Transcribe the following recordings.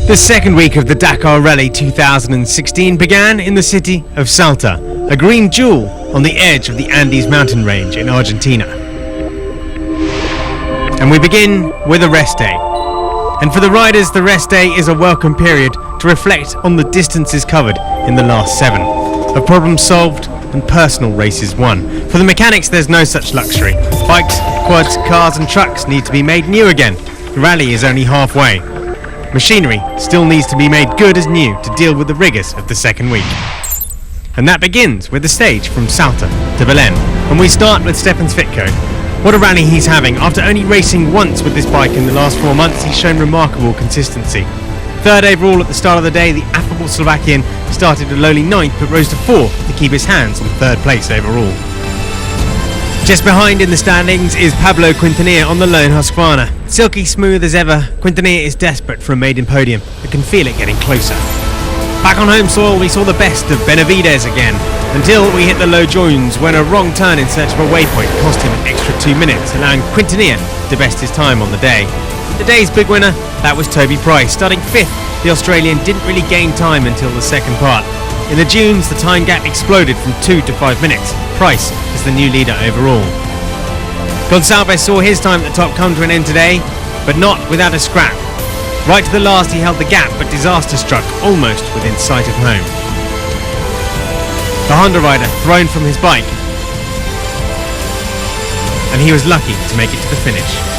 The second week of the Dakar Rally 2016 began in the city of Salta, a green jewel on the edge of the Andes mountain range in Argentina. And we begin with a rest day. And for the riders, the rest day is a welcome period to reflect on the distances covered in the last 7, of problems solved and personal races won. For the mechanics, there's no such luxury. Bikes, quads, cars and trucks need to be made new again. The rally is only halfway. Machinery still needs to be made good as new to deal with the rigours of the second week. And that begins with the stage from Salta to Belén. And we start with Stefan Svitko. What a rally he's having. After only racing once with this bike in the last 4 months, he's shown remarkable consistency. Third overall at the start of the day, the affable Slovakian started a lowly 9th but rose to 4th to keep his hands on third place overall. Just behind in the standings is Pablo Quintanilla on the lone Husqvarna. Silky smooth as ever, Quintanilla is desperate for a maiden podium but can feel it getting closer. Back on home soil, we saw the best of Benavides again, until we hit the low joins when a wrong turn in search of a waypoint cost him an extra 2 minutes, allowing Quintanilla to best his time on the day. The day's big winner, that was Toby Price. Starting 5th, the Australian didn't really gain time until the second part. In the dunes, the time gap exploded from 2 to 5 minutes. Price is the new leader overall. Gonçalves saw his time at the top come to an end today, but not without a scrap. Right to the last he held the gap, but disaster struck almost within sight of home. The Honda rider thrown from his bike, and he was lucky to make it to the finish.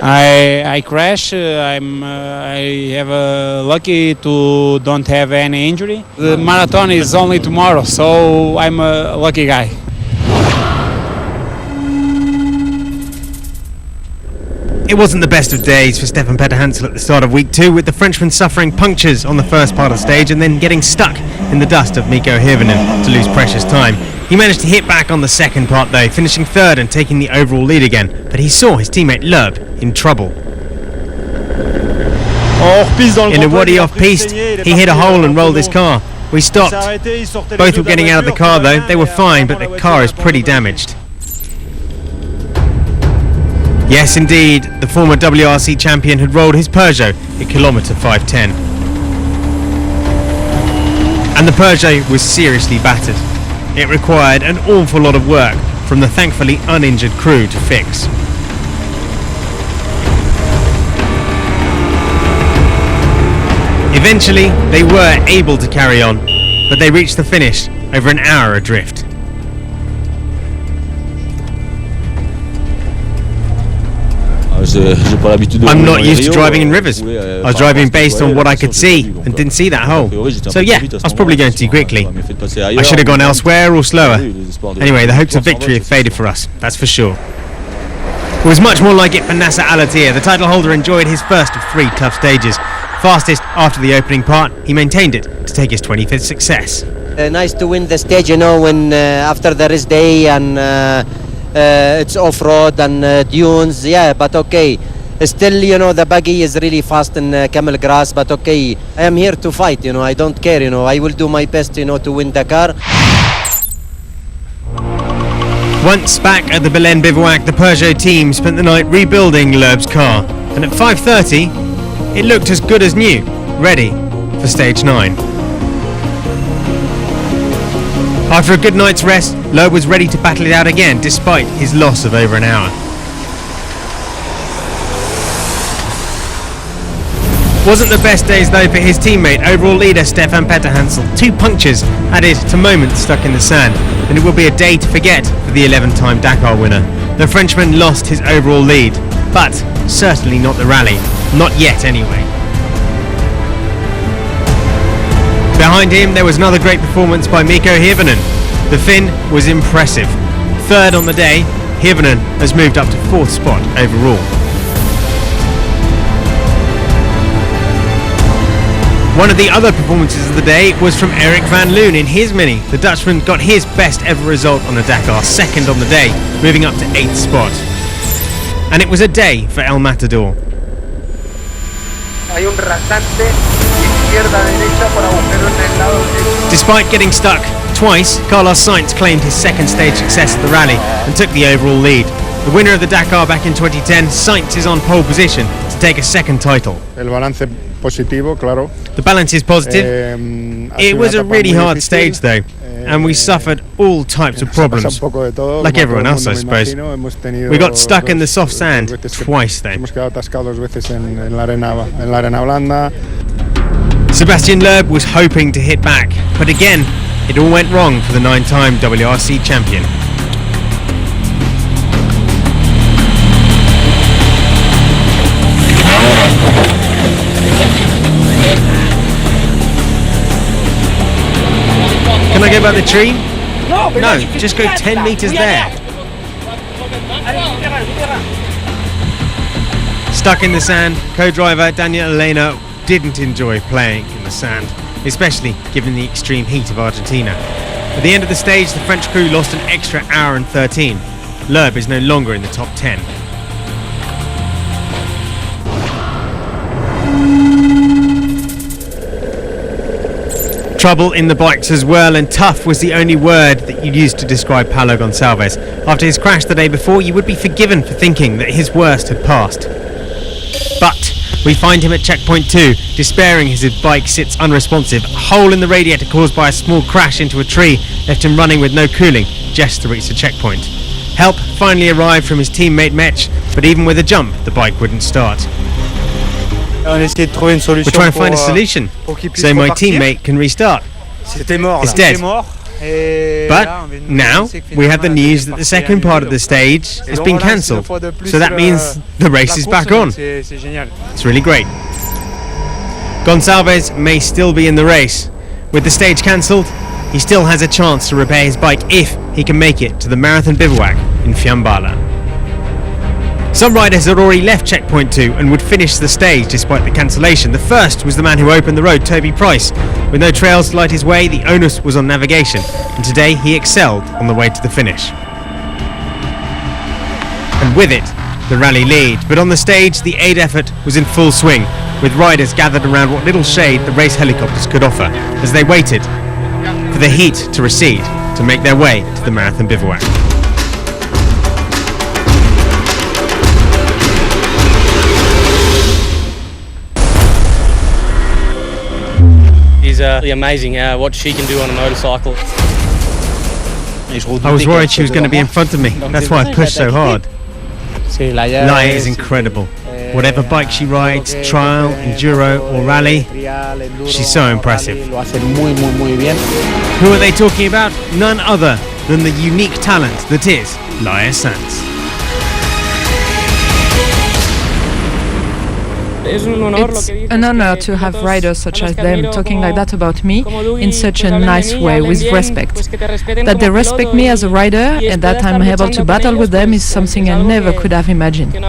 I crash. I have lucky to don't have any injury. The marathon is only tomorrow, so I'm a lucky guy. It wasn't the best of days for Stefan Hansel at the start of week 2, with the Frenchman suffering punctures on the first part of the stage and then getting stuck in the dust of Mikko Hirvonen to lose precious time. He managed to hit back on the second part though, finishing third and taking the overall lead again, but he saw his teammate Loeb in trouble. In a wadi off-piste, he hit a hole and rolled his car. We stopped. Both were getting out of the car though. They were fine, but the car is pretty damaged. Yes, indeed, the former WRC champion had rolled his Peugeot at kilometre 510. And the Peugeot was seriously battered. It required an awful lot of work from the thankfully uninjured crew to fix. Eventually, they were able to carry on, but they reached the finish over an hour adrift. I'm not used to driving in rivers. I was driving based on what I could see and didn't see that hole. So yeah, I was probably going too quickly. I should have gone elsewhere or slower. Anyway, the hopes of victory have faded for us, that's for sure. It was much more like it for Nasser Al-Attiyah. The title holder enjoyed his first of 3 tough stages. Fastest after the opening part, he maintained it to take his 25th success. Nice to win the stage, when after the rest day and it's off-road and dunes, yeah, but okay. Still, the buggy is really fast in camel grass, but okay. I am here to fight, I don't care, I will do my best, to win Dakar. Once back at the Belén bivouac, the Peugeot team spent the night rebuilding Loeb's car, and at 5:30, it looked as good as new, ready for stage 9. After a good night's rest, Loeb was ready to battle it out again, despite his loss of over an hour. Wasn't the best days though for his teammate, overall leader Stefan Hansel. 2 punctures added to moments stuck in the sand, and it will be a day to forget for the 11-time Dakar winner. The Frenchman lost his overall lead, but certainly not the rally. Not yet anyway. Behind him there was another great performance by Mikko Hirvonen. The Finn was impressive. Third on the day, Hirvonen has moved up to 4th spot overall. One of the other performances of the day was from Eric van Loon in his Mini. The Dutchman got his best ever result on a Dakar, 2nd on the day, moving up to 8th spot. And it was a day for El Matador. Despite getting stuck twice, Carlos Sainz claimed his second stage success at the rally and took the overall lead. The winner of the Dakar back in 2010, Sainz is on pole position to take a second title. El balance positivo, claro. The balance is positive. It was a really hard stage though, and we suffered all types of problems, like everyone else I suppose. We got stuck in the soft sand twice though. Sebastian Loeb was hoping to hit back, but again, it all went wrong for the 9-time WRC champion. Can I go by the tree? No, just go 10 metres there. Stuck in the sand, co-driver Daniel Elena didn't enjoy playing in the sand, especially given the extreme heat of Argentina. At the end of the stage, the French crew lost an extra hour and 13. Loeb is no longer in the top 10. Trouble in the bikes as well, and tough was the only word that you used to describe Paulo Gonçalves. After his crash the day before, you would be forgiven for thinking that his worst had passed. But we find him at checkpoint 2, despairing as his bike sits unresponsive. A hole in the radiator caused by a small crash into a tree left him running with no cooling, just to reach the checkpoint. Help finally arrived from his teammate Mech, but even with a jump, the bike wouldn't start. We're trying to find a solution so my teammate can restart. It's dead. But now we have the news that the second part of the stage has been cancelled, so that means the race is back on. It's really great. Gonçalves may still be in the race. With the stage cancelled, he still has a chance to repair his bike if he can make it to the marathon bivouac in Fiambala. Some riders had already left checkpoint 2 and would finish the stage despite the cancellation. The first was the man who opened the road, Toby Price. With no trails to light his way, the onus was on navigation, and today he excelled on the way to the finish. And with it, the rally lead. But on the stage, the aid effort was in full swing, with riders gathered around what little shade the race helicopters could offer, as they waited for the heat to recede to make their way to the marathon bivouac. It's really amazing what she can do on a motorcycle. I was worried she was going to be in front of me. That's why I pushed so hard. Laia is incredible. Whatever bike she rides, trial, enduro or rally, she's so impressive. Who are they talking about? None other than the unique talent that is Laia Sanz. It's an honor to have riders such as them talking like that about me in such a nice way, with respect. That they respect me as a rider and that I'm able to battle with them is something I never could have imagined. A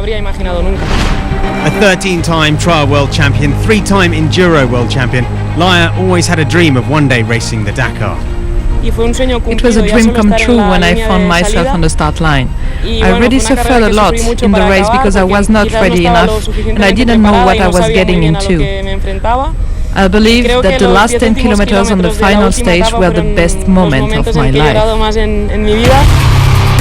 13-time trial world champion, 3-time enduro world champion, Laia always had a dream of one day racing the Dakar. It was a dream come true when I found myself on the start line. I really suffered a lot in the race because I was not ready enough and I didn't know what I was getting into. I believe that the last 10 kilometers on the final stage were the best moment of my life.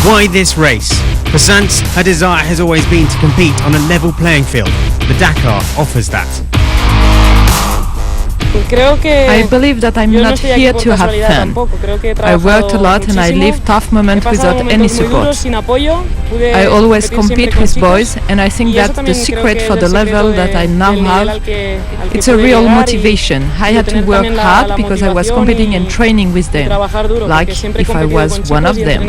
Why this race? For Sanz, her desire has always been to compete on a level playing field. The Dakar offers that. I believe that I'm not here to have fun. I worked a lot and I lived tough moments without any support. I always compete with boys and I think that the secret for the level that I now have, it's a real motivation. I had to work hard because I was competing and training with them, like if I was one of them.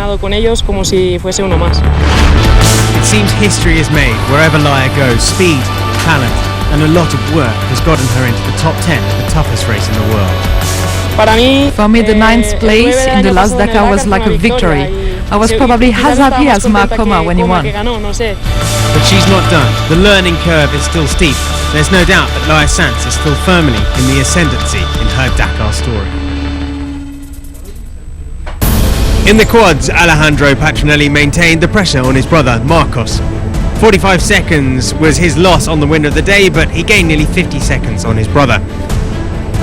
It seems history is made wherever Laia goes. Speed, talent and a lot of work has gotten her into the top 10 of the toughest race in the world. For me, the 9th place in the last Dakar was like a victory. I was probably as happy as Mark Coma when he won. But she's not done. The learning curve is still steep. There's no doubt that Laia Sanz is still firmly in the ascendancy in her Dakar story. In the quads, Alejandro Patronelli maintained the pressure on his brother, Marcos. 45 seconds was his loss on the winner of the day, but he gained nearly 50 seconds on his brother.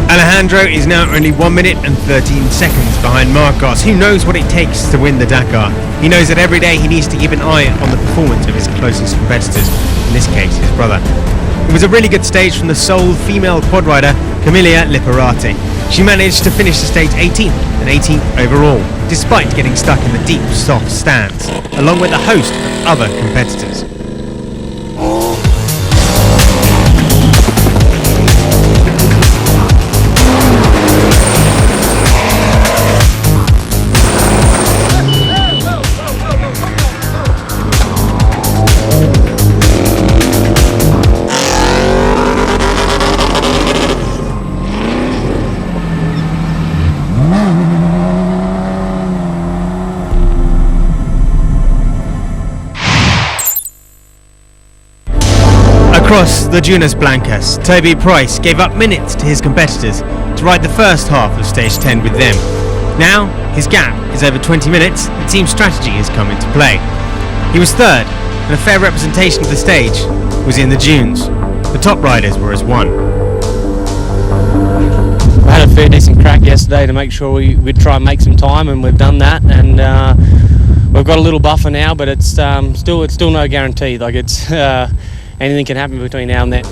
Alejandro is now only 1 minute and 13 seconds behind Marcos, who knows what it takes to win the Dakar. He knows that every day he needs to keep an eye on the performance of his closest competitors, in this case his brother. It was a really good stage from the sole female quad rider, Camilla Liparati. She managed to finish the stage 18th and 18th overall, despite getting stuck in the deep, soft stands, along with a host of other competitors. Across the Dunas Blancas, Toby Price gave up minutes to his competitors to ride the first half of stage 10 with them. Now, his gap is over 20 minutes and team strategy has come into play. He was third, and a fair representation of the stage was in the dunes. The top riders were as one. I had a fair decent crack yesterday to make sure we'd try and make some time, and we've done that, and we've got a little buffer now, but it's still no guarantee. Like it's anything can happen between now and then.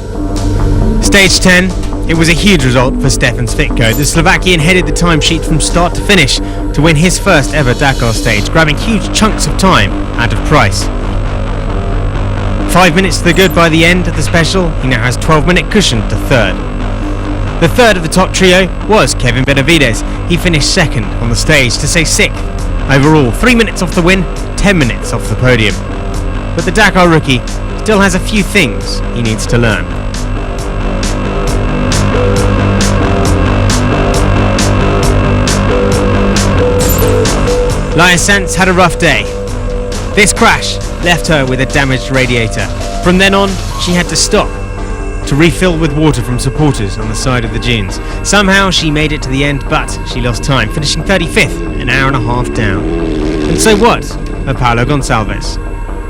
Stage 10, it was a huge result for Stefan Svitko. The Slovakian headed the timesheet from start to finish to win his first ever Dakar stage, grabbing huge chunks of time out of Price. 5 minutes to the good by the end of the special, he now has 12-minute cushion to third. The third of the top trio was Kevin Benavides. He finished second on the stage to say sixth. Overall, 3 minutes off the win, 10 minutes off the podium. But the Dakar rookie still has a few things he needs to learn. Laia Sanz had a rough day. This crash left her with a damaged radiator. From then on, she had to stop to refill with water from supporters on the side of the dunes. Somehow she made it to the end, but she lost time, finishing 35th, an hour and a half down. And so what of Paulo Gonçalves?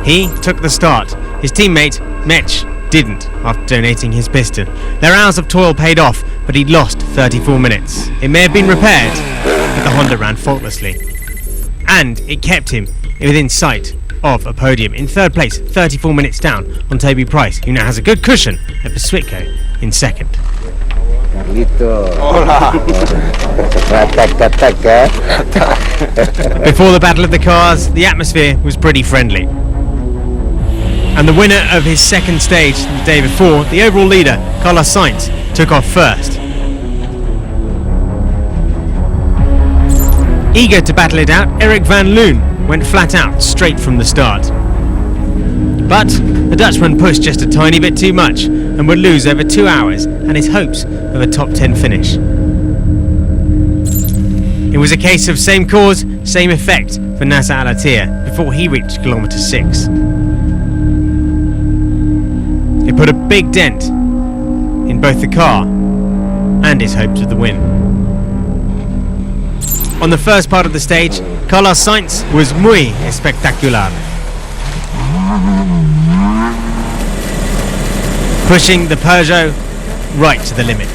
He took the start. His teammate, Mech, didn't after donating his piston. Their hours of toil paid off, but he'd lost 34 minutes. It may have been repaired, but the Honda ran faultlessly. And it kept him within sight of a podium. In third place, 34 minutes down on Toby Price, who now has a good cushion over Svitko in second. Before the Battle of the Cars, the atmosphere was pretty friendly. And the winner of his second stage the day before, the overall leader, Carlos Sainz, took off first. Eager to battle it out, Eric van Loon went flat out straight from the start. But the Dutchman pushed just a tiny bit too much and would lose over 2 hours and his hopes of a top 10 finish. It was a case of same cause, same effect for Nasser Al-Attiyah before he reached kilometre 6. It put a big dent in both the car and his hopes of the win. On the first part of the stage, Carlos Sainz was muy espectacular, pushing the Peugeot right to the limit.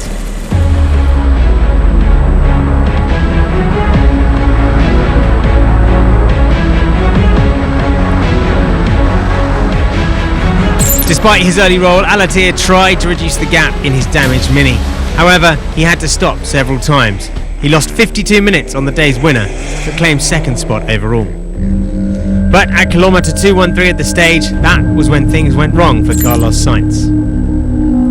Despite his early roll, Al-Attiyah tried to reduce the gap in his damaged Mini. However, he had to stop several times. He lost 52 minutes on the day's winner, but claimed second spot overall. But at kilometre 213 at the stage, that was when things went wrong for Carlos Sainz.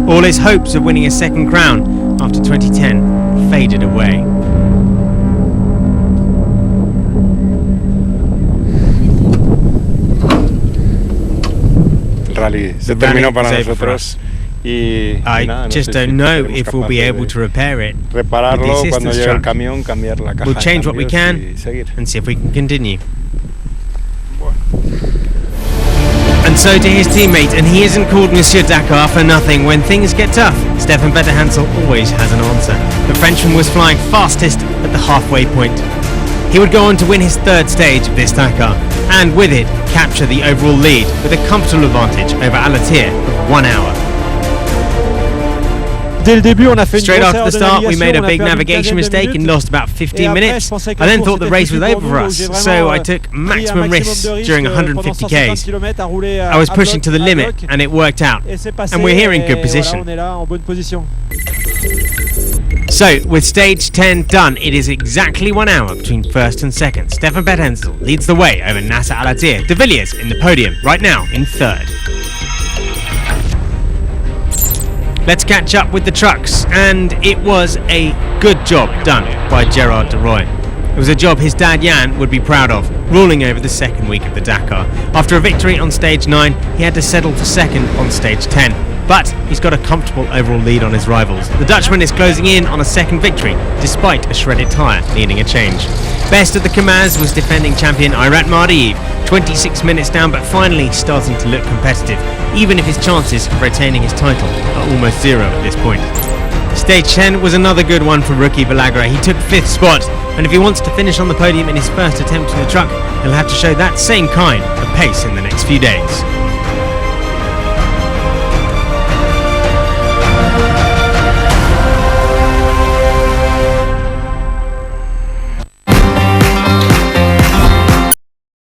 All his hopes of winning a second crown after 2010 faded away. Rally se terminó para nosotros. I just don't know if we'll be able to repair it. Repararlo cuando llegue el camión, cambiar la caja. We'll change what we can and see if we can continue. And so to his teammate, and he isn't called Monsieur Dakar for nothing. When things get tough, Stefan Vetterhansel always has an answer. The Frenchman was flying fastest at the halfway point. He would go on to win his third stage of this Dakar, and with it, capture the overall lead with a comfortable advantage over Al-Attiyah of 1 hour. Straight after the start, we made a big navigation mistake and lost about 15 minutes. I then thought the race was over for us, so I took maximum risks during 150 Ks. I was pushing to the limit, and it worked out. And we're here in good position. So, with stage 10 done, it is exactly 1 hour between first and second. Stefan Berghensel leads the way over Nasser Al-Attiyah. De Villiers in the podium, right now in third. Let's catch up with the trucks, and it was a good job done by Gerard de Roy. It was a job his dad Jan would be proud of, ruling over the second week of the Dakar. After a victory on stage 9, he had to settle for second on stage 10. But he's got a comfortable overall lead on his rivals. The Dutchman is closing in on a second victory, despite a shredded tyre needing a change. Best of the Kamaz was defending champion Irat Mardiyev, 26 minutes down but finally starting to look competitive, even if his chances of retaining his title are almost zero at this point. Stage 10 was another good one for rookie Villagra. He took 5th spot, and if he wants to finish on the podium in his first attempt in the truck, he'll have to show that same kind of pace in the next few days.